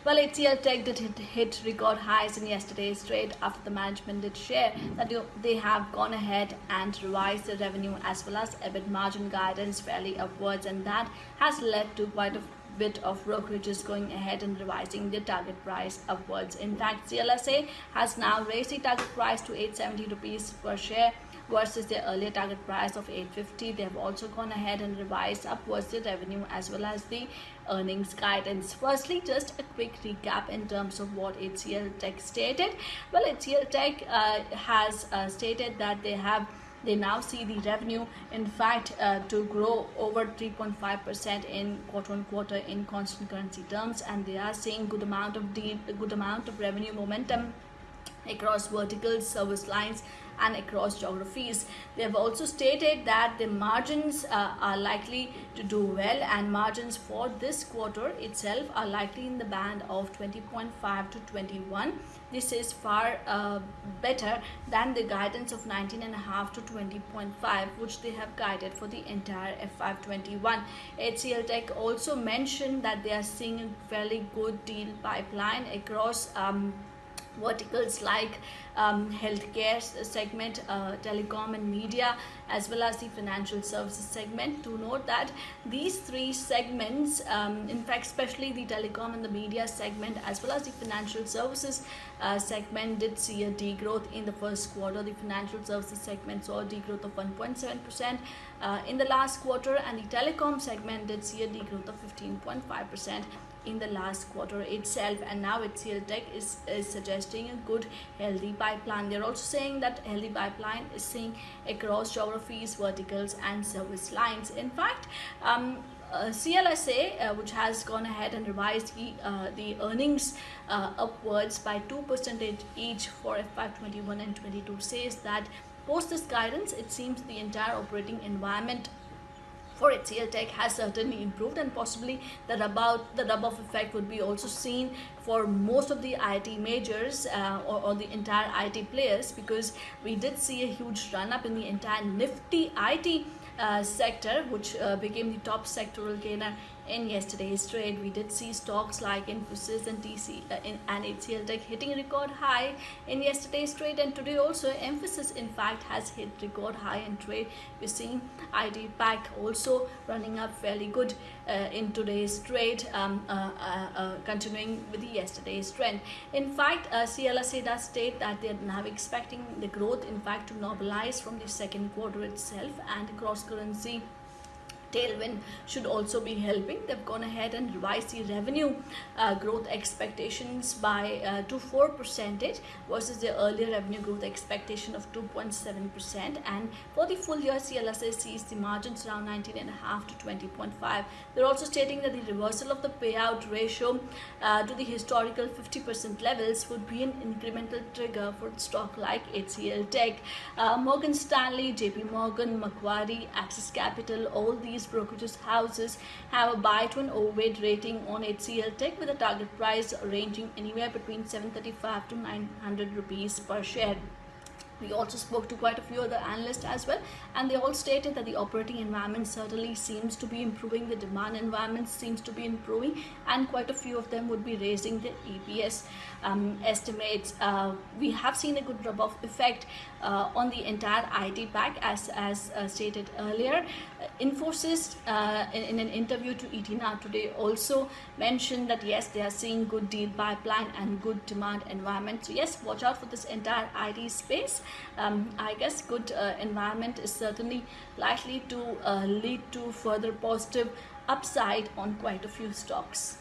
Well, HCL Tech did hit record highs in yesterday's trade after the management did share that they have gone ahead and revised the revenue as well as EBIT margin guidance fairly upwards, and that has led to quite a bit of brokerages going ahead and revising their target price upwards. In fact, CLSA has now raised the target price to 870 rupees per share versus their earlier target price of 850. They have also gone ahead and revised upwards the revenue as well as the earnings guidance. Firstly, just a quick recap in terms of what HCL Tech stated. Well, HCL Tech has stated that they now see the revenue in fact to grow over 3.5% in quarter-on-quarter in constant currency terms, and they are seeing good amount of revenue momentum across verticals, service lines, and across geographies. They have also stated that the margins are likely to do well, and margins for this quarter itself are likely in the band of 20.5 to 21. This is far better than the guidance of 19.5 to 20.5, which they have guided for the entire FY21. HCL Tech also mentioned that they are seeing a fairly good deal pipeline across verticals like healthcare segment, telecom and media, as well as the financial services segment. To note that these three segments, in fact especially the telecom and the media segment as well as the financial services segment, did see a degrowth in the first quarter. The financial services segment saw a degrowth of 1.7% in the last quarter, and the telecom segment did see a degrowth of 15.5% in the last quarter itself. And now HCL Tech is suggesting a good healthy pipeline. They're also saying that healthy pipeline is seen across geographies, verticals and service lines. In fact, CLSA, which has gone ahead and revised the earnings upwards by 2% each for FY21 and 22, says that post this guidance, it seems the entire operating environment for HCL Tech has certainly improved, and possibly the rub-off effect would be also seen for most of the IT majors or the entire IT players, because we did see a huge run-up in the entire Nifty IT sector, which became the top sectoral gainer in yesterday's trade. We did see stocks like Infosys and and HCL Tech hitting record high in yesterday's trade, and today also Infosys in fact has hit record high in trade. We're seeing IT Pack also running up fairly good in today's trade, continuing with the yesterday's trend. In fact, CLSA does state that they are now expecting the growth in fact to normalize from the second quarter itself, and cross currency tailwind should also be helping. They've gone ahead and revised the revenue growth expectations by to 4% versus the earlier revenue growth expectation of 2.7%. And for the full year, CLSA sees the margins around 19.5 to 20.5. They're also stating that the reversal of the payout ratio to the historical 50% levels would be an incremental trigger for stock like HCL Tech. Morgan Stanley, JP Morgan, Macquarie, Axis Capital, all these brokerages houses have a buy to an overweight rating on HCL Tech, with a target price ranging anywhere between 735 to 900 rupees per share. We also spoke to quite a few other analysts as well, and they all stated that the operating environment certainly seems to be improving, the demand environment seems to be improving, and quite a few of them would be raising their EPS estimates. We have seen a good rub-off effect on the entire IT pack, as stated earlier. Infosys, in an interview to ET Now today, also mentioned that yes, they are seeing good deal pipeline and good demand environment. So yes, watch out for this entire IT space. I guess good environment is certainly likely to lead to further positive upside on quite a few stocks.